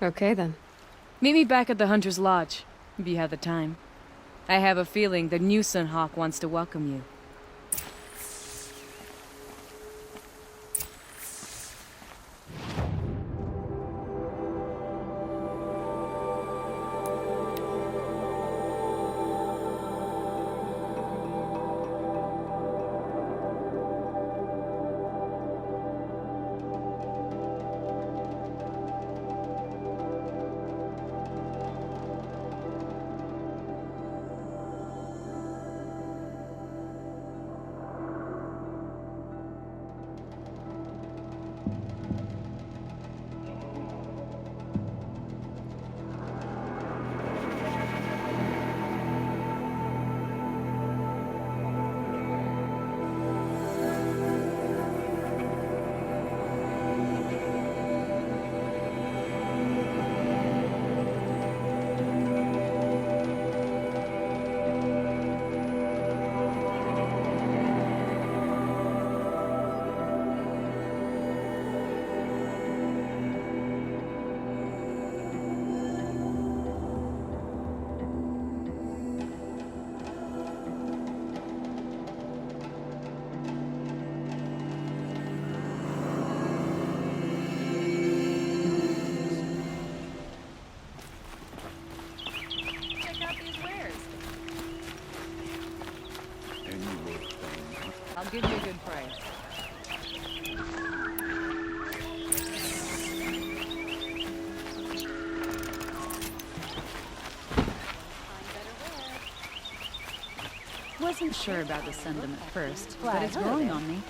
Okay then. Meet me back at the Hunter's Lodge, if you have the time. I have a feeling the new Sunhawk wants to welcome you. Check out these wares. I'll give you a good price. Wasn't sure about the sentiment at first, but it's growing on me.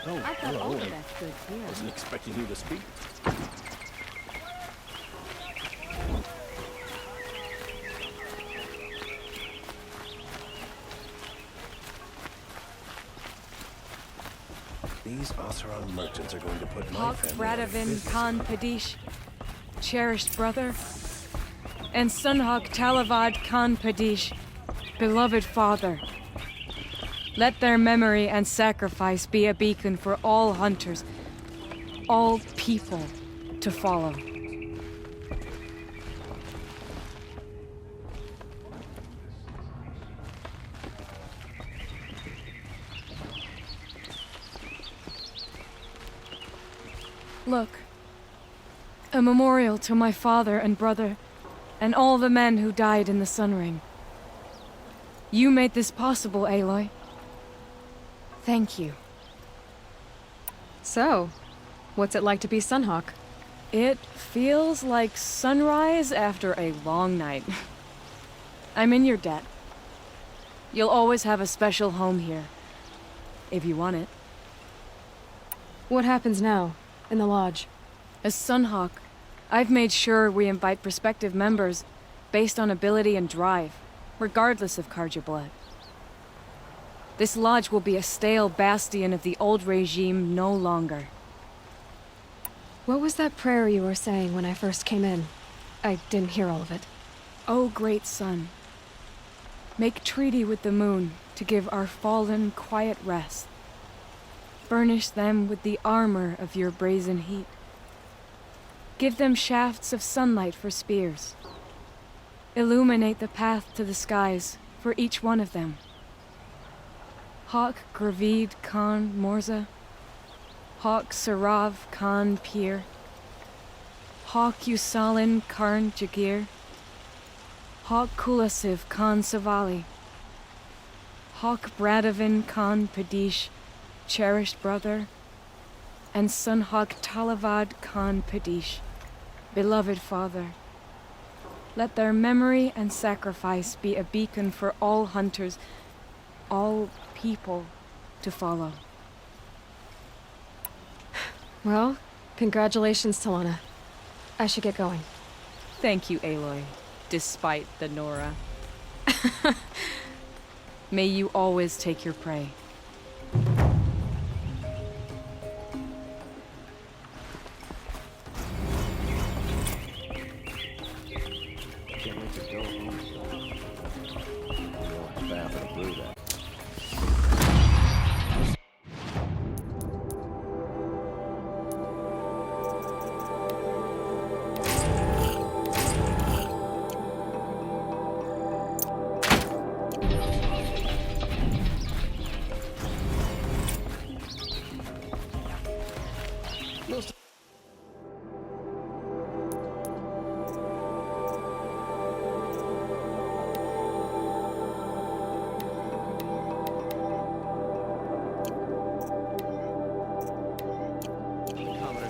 Oh, I thought hello. all of that's good here. Wasn't expecting you to speak. These Oseram merchants are going to put my Hawk family out of Bradavin business. Khan Padish, cherished brother, and Sunhawk Talavad Khan Padish, beloved father. Let their memory and sacrifice be a beacon for all hunters, all people to follow. Look, a memorial to my father and brother, and all the men who died in the Sun Ring. You made this possible, Aloy. Thank you. So, what's it like to be Sunhawk? It feels like sunrise after a long night. I'm in your debt. You'll always have a special home here, if you want it. What happens now, in the lodge? As Sunhawk, I've made sure we invite prospective members based on ability and drive, regardless of Carja blood. This lodge will be a stale bastion of the old regime no longer. What was that prayer you were saying when I first came in? I didn't hear all of it. O great sun, make treaty with the moon to give our fallen quiet rest. Furnish them with the armor of your brazen heat. Give them shafts of sunlight for spears. Illuminate the path to the skies for each one of them. Hawk Gravid Khan Morza, Hawk Sarav Khan Pir, Hawk Usalin Karn Jagir, Hawk Kulasiv Khan Savali, Hawk Bradavin Khan Padish, cherished brother, and Sunhawk Talavad Khan Padish, beloved father. Let their memory and sacrifice be a beacon for all hunters, all people to follow. Well, congratulations, Talana. I should get going. Thank you, Aloy, despite the Nora. May you always take your prey. Can't wait to go home. Bath and brew that.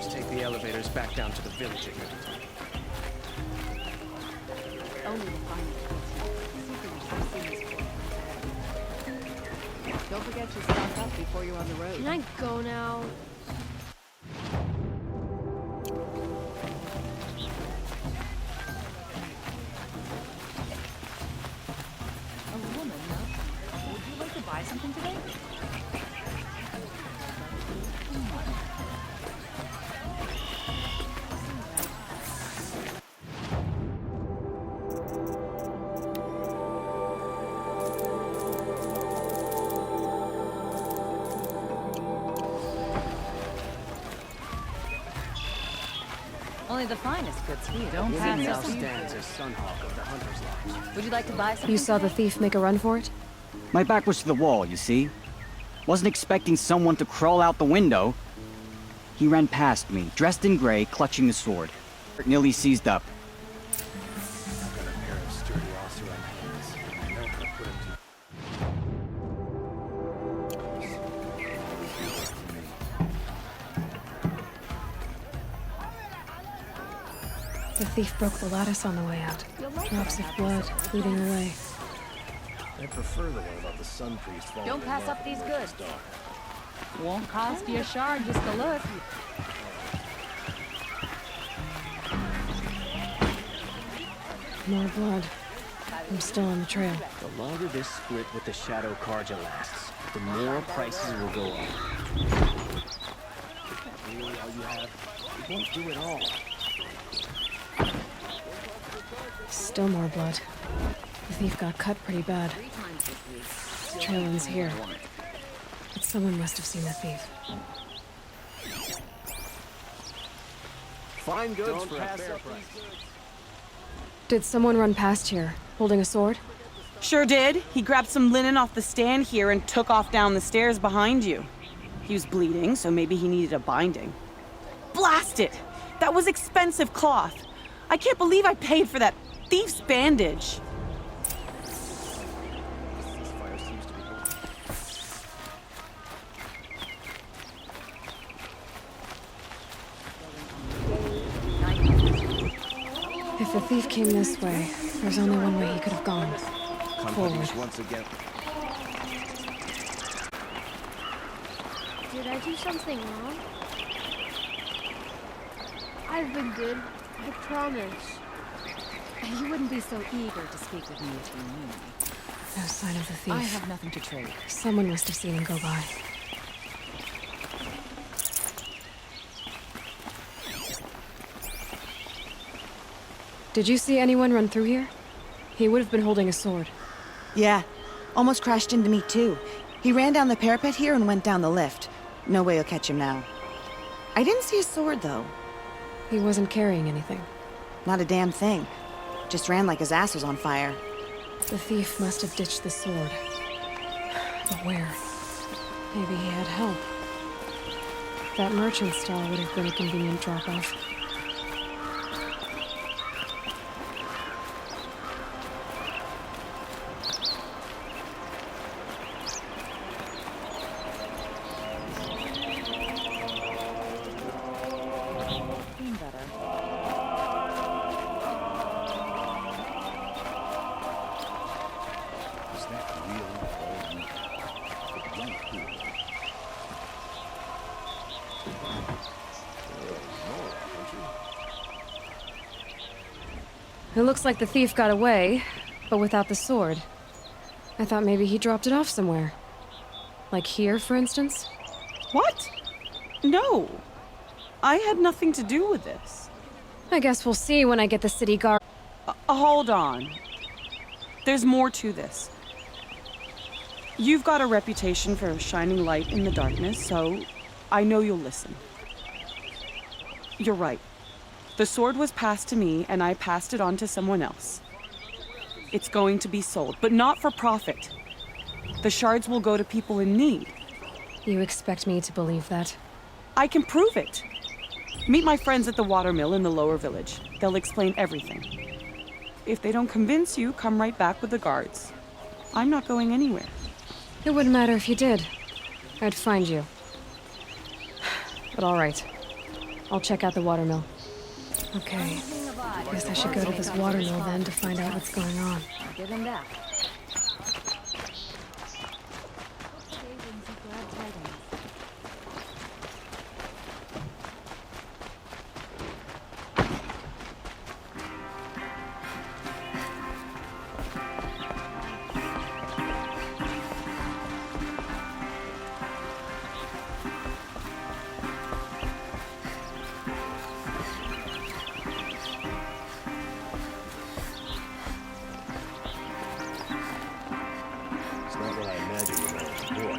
us take the elevators back down to the village again. Only the finest goods here. Don't forget to stock up before you're on the road. Can I go now? A woman, huh? Would you like to buy something today? Only the finest goods here. Don't pass Woman up. stands as Sunhawk of the Hunter's Lodge. Would you like to buy something? You saw the thief make a run for it? My back was to the wall, you see? Wasn't expecting someone to crawl out the window. He ran past me, dressed in gray, clutching the sword. Nearly seized up. I've got a pair of sturdy Oseram hands. I know how to put 'em to... The thief broke the lattice on the way out. Drops of blood bleeding away. I prefer the one about the Sun Priest falling Don't in pass love up these with goods. his daughter. Won't cost you a shard just to look. More blood. I'm still on the trail. The longer this split with the Shadow Karja lasts, the more prices will go up. Really all you have? It won't do it all. Still more blood. The thief got cut pretty bad. Trail ends here. But someone must have seen the thief. Fine goods Don't for a pass fair up price. Did someone run past here, holding a sword? Sure did. He grabbed some linen off the stand here and took off down the stairs behind you. He was bleeding, so maybe he needed a binding. Blast it! That was expensive cloth. I can't believe I paid for that thief's bandage. Ceasefire seems to be holding. If the thief came this way, there's only one way he could have gone. Companies once again. Did I do something wrong? I've been good. I promise. You wouldn't be so eager to speak with me if you knew me. No sign of the thief. I have nothing to trade. Someone must have seen him go by. Did you see anyone run through here? He would have been holding a sword. Yeah, almost crashed into me too. He ran down the parapet here and went down the lift. No way you'll catch him now. I didn't see a sword though. He wasn't carrying anything. Not a damn thing. Just ran like his ass was on fire. The thief must have ditched the sword. But where? Maybe he had help. That merchant stall would have been a convenient drop-off. Been better. Is that really all you have? But right here. No, It looks like the thief got away, but without the sword. I thought maybe he dropped it off somewhere. Like here, for instance? What? No. I had nothing to do with this. I guess we'll see when I get the city guard. Hold on. There's more to this. You've got a reputation for shining light in the darkness, so I know you'll listen. You're right. The sword was passed to me, and I passed it on to someone else. It's going to be sold, but not for profit. The shards will go to people in need. You expect me to believe that? I can prove it. Meet my friends at the watermill in the lower village. They'll explain everything. If they don't convince you, come right back with the guards. I'm not going anywhere. It wouldn't matter if you did. I'd find you. But all right. I'll check out the watermill. Okay. Guess I should go to this watermill then to find out what's going on. Give him that. It's not what I imagined when I was a boy,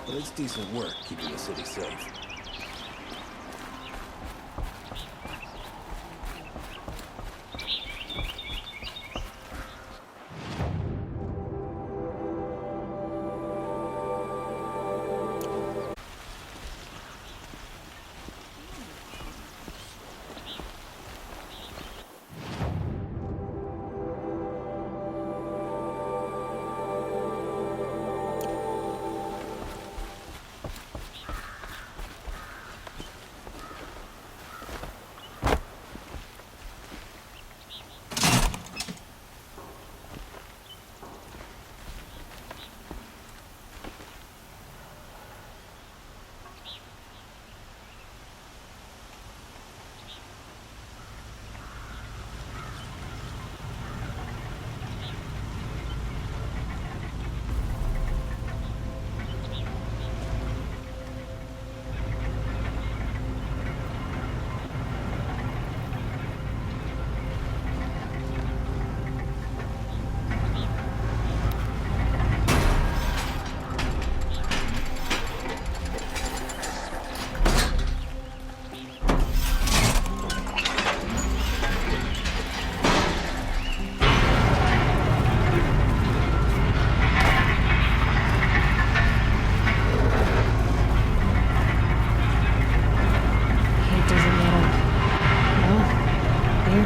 but it's decent work keeping the city safe.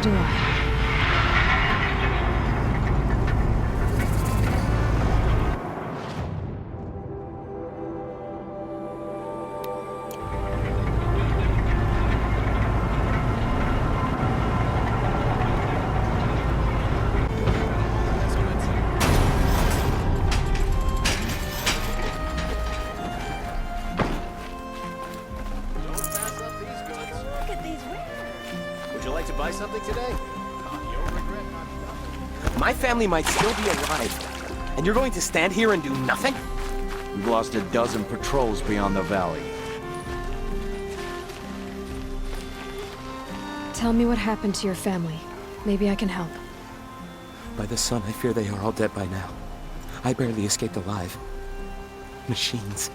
Do I? Would you like to buy something today? My family might still be alive, and you're going to stand here and do nothing? We've lost a dozen patrols beyond the valley. Tell me what happened to your family. Maybe I can help. By the sun, I fear they are all dead by now. I barely escaped alive. Machines.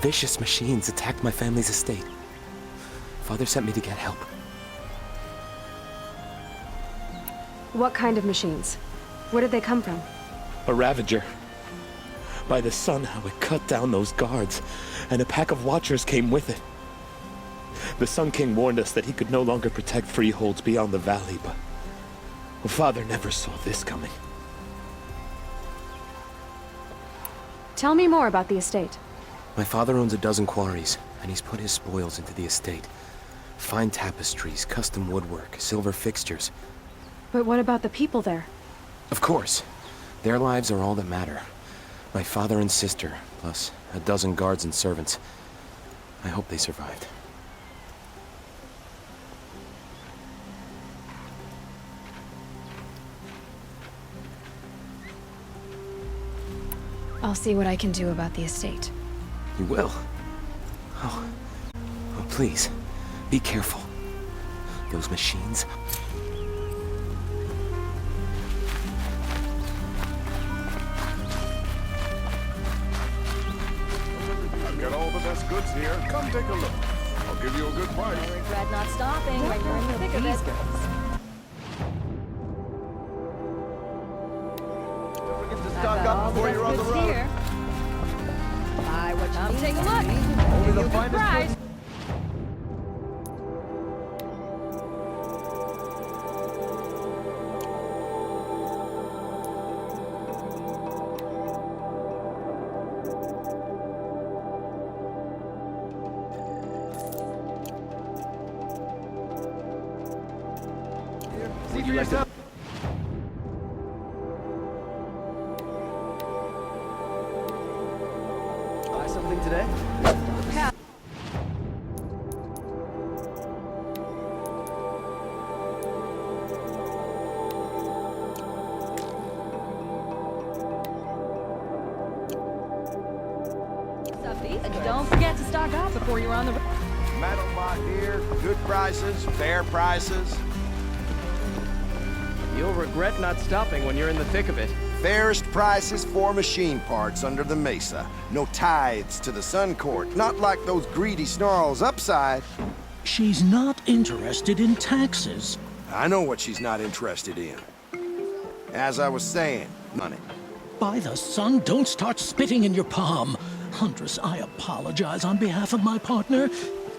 Vicious machines attacked my family's estate. Father sent me to get help. What kind of machines? Where did they come from? A Ravager. By the sun, how it cut down those guards, and a pack of Watchers came with it. The Sun King warned us that he could no longer protect freeholds beyond the valley, but Father never saw this coming. Tell me more about the estate. My father owns a dozen quarries, and he's put his spoils into the estate. Fine tapestries, custom woodwork, silver fixtures. But what about the people there? Of course. Their lives are all that matter. My father and sister, plus a dozen guards and servants. I hope they survived. I'll see what I can do about the estate. You will? Oh, please, be careful. Those machines... I've got all the best goods here. Come take a look. I'll give you a good price. I regret not stopping when you're in the thick of it. Don't forget to I've stock got all up before the you're on the best road. goods here. Buy what you need. Take a look. Only the You finest price. goods. Would you like to... Buy something today? And don't forget to stock up before you're on the road. Metal lot here, good prices, fair prices. You'll regret not stopping when you're in the thick of it. Fairest prices for machine parts under the mesa. No tithes to the Sun Court, not like those greedy snarls upside. She's not interested in taxes. I know what she's not interested in. As I was saying, money. By the sun, don't start spitting in your palm. Huntress, I apologize on behalf of my partner.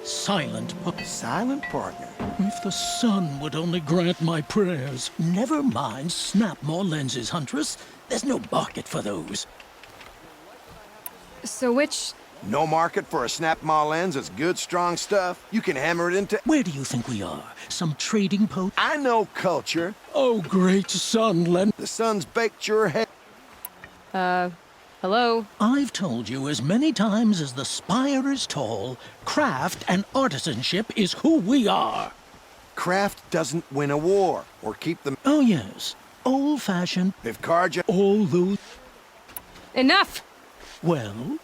Silent partner? If the sun would only grant my prayers. Never mind Snapmore lenses, Huntress. There's no market for those. So which... No market for a Snapmaw lens is good, strong stuff. You can hammer it into... Where do you think we are? Some trading post? I know culture. Oh, great sun, Len. The sun's baked your head. Hello? I've told you as many times as the spire is tall, craft and artisanship is who we are. Craft doesn't win a war, or keep them... Oh, yes. Old-fashioned. If Carja... All those... Enough! Well?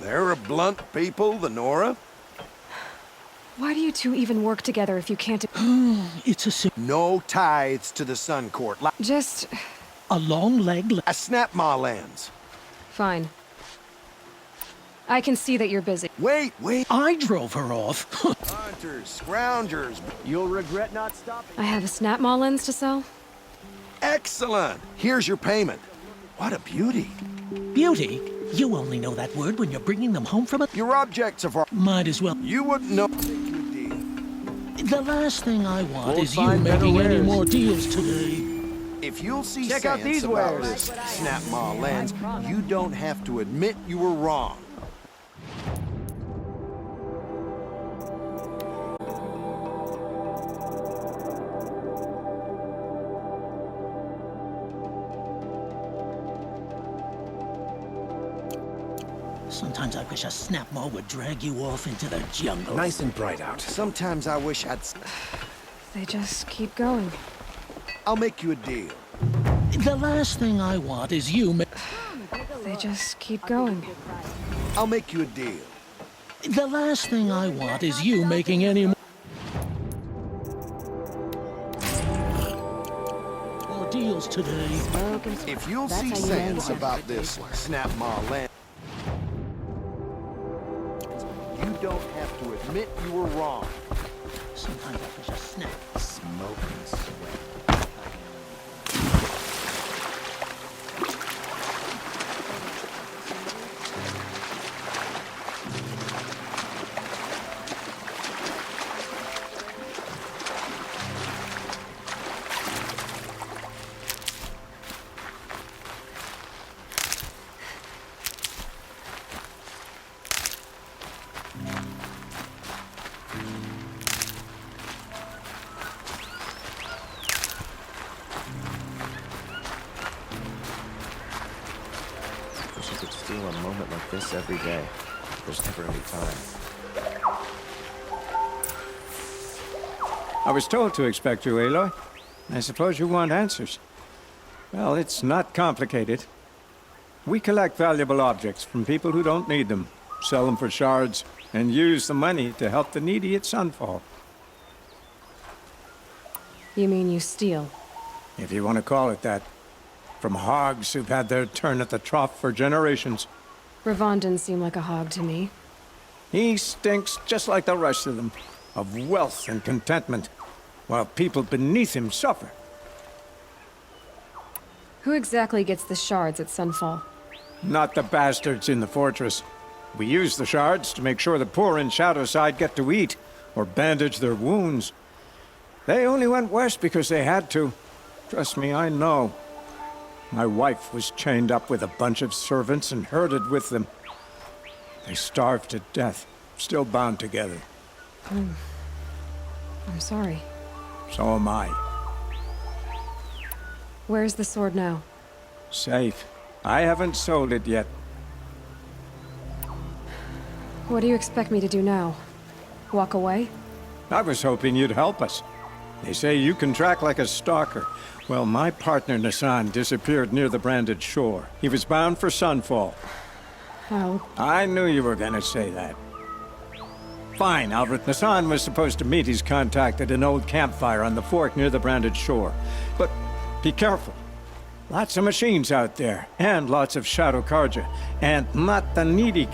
They're a blunt people, the Nora. Why do you two even work together if you can't... It's a... No tithes to the Sun Court. Just... A long leg... A Snapmaw lens. Fine. I can see that you're busy. Wait. I drove her off. Hunters, scroungers. You'll regret not stopping. I have a Snapmaw lens to sell? Excellent. Here's your payment. What a beauty. Beauty? You only know that word when you're bringing them home from a... Your objects of art. Might as well... You wouldn't know. The last thing I want Won't is you find better making any wares. more deals today. If you'll see Check out sense these about wares. this Snapmaw lens, you don't have to admit you were wrong. Sometimes I wish a Snapmaw would drag you off into the jungle. Nice and bright out. Sometimes I wish I'd... They just keep going. I'll make you a deal. The last thing I want is you They just keep going. I'll make you a deal. The last thing I want is you making any more deals today. If you'll see sense about this Snapmaw lens, you don't have to admit you were wrong. Sometimes I wish a snap. Smoke and sweat. Wish I could steal a moment like this every day. There's never any time. I was told to expect you, Aloy. I suppose you want answers. Well, it's not complicated. We collect valuable objects from people who don't need them, sell them for shards, and use the money to help the needy at Sunfall. You mean you steal? If you want to call it that. From hogs who've had their turn at the trough for generations. Ravon didn't seem like a hog to me. He stinks just like the rest of them, of wealth and contentment, while people beneath him suffer. Who exactly gets the shards at Sunfall? Not the bastards in the fortress. We use the shards to make sure the poor in Shadowside get to eat, or bandage their wounds. They only went west because they had to. Trust me, I know. My wife was chained up with a bunch of servants and herded with them. They starved to death, still bound together. I'm sorry. So am I. Where's the sword now? Safe. I haven't sold it yet. What do you expect me to do now? Walk away? I was hoping you'd help us. They say you can track like a stalker. Well, my partner Nassan disappeared near the branded shore. He was bound for Sunfall. Oh. I knew you were gonna say that. Fine, Albert. Nassan was supposed to meet his contact at an old campfire on the fork near the branded shore. But be careful. Lots of machines out there, and lots of Shadow Karja, and not the needy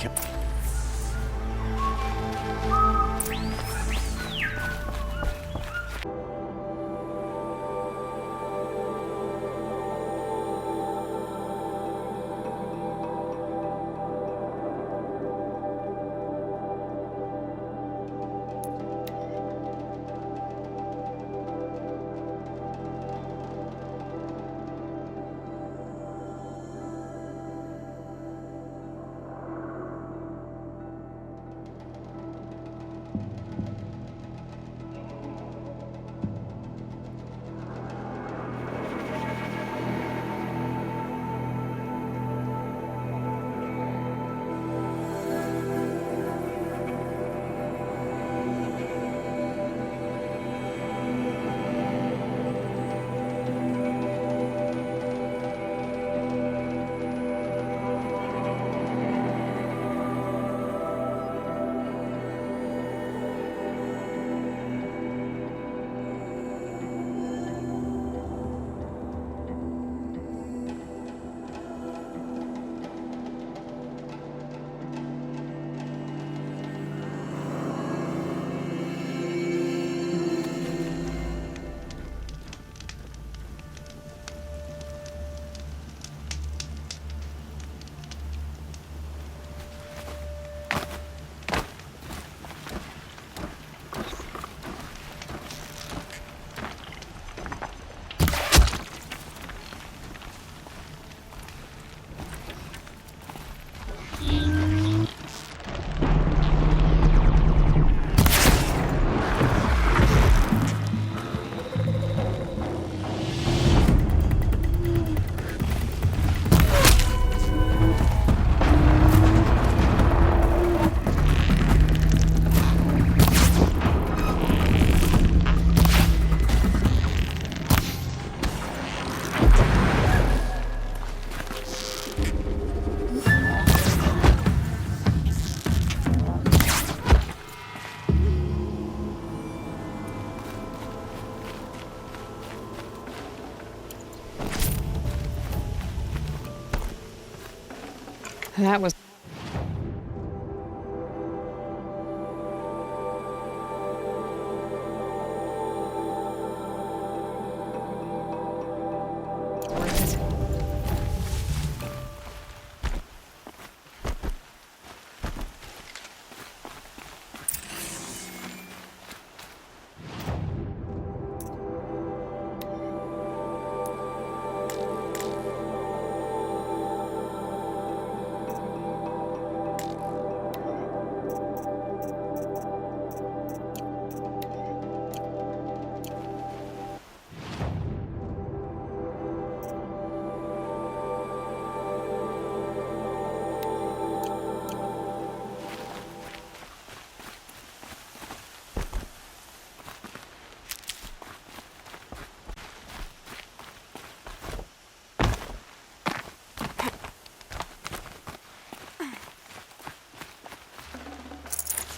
That was...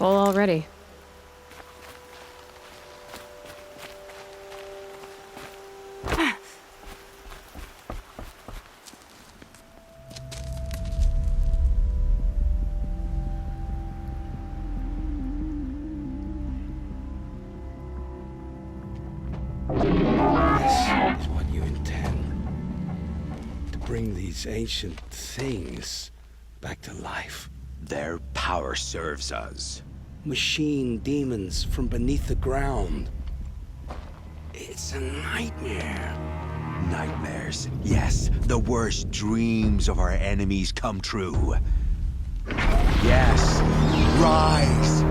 Full already. This is what you intend. To bring these ancient things back to life. Their power serves us. Machine demons from beneath the ground. It's a nightmare. Nightmares. Yes, the worst dreams of our enemies come true. Yes, rise!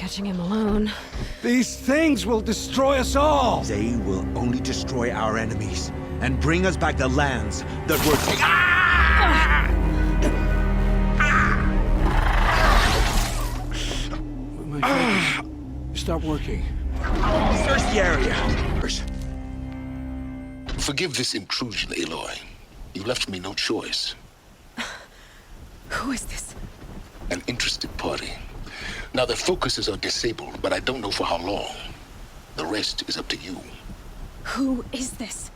catching him alone. These things will destroy us all! They will only destroy our enemies and bring us back the lands that were taken. My fingers stop working. Search the area. Forgive this intrusion, Aloy. You left me no choice. Who is this? An interested party. Now, their focuses are disabled, but I don't know for how long. The rest is up to you. Who is this?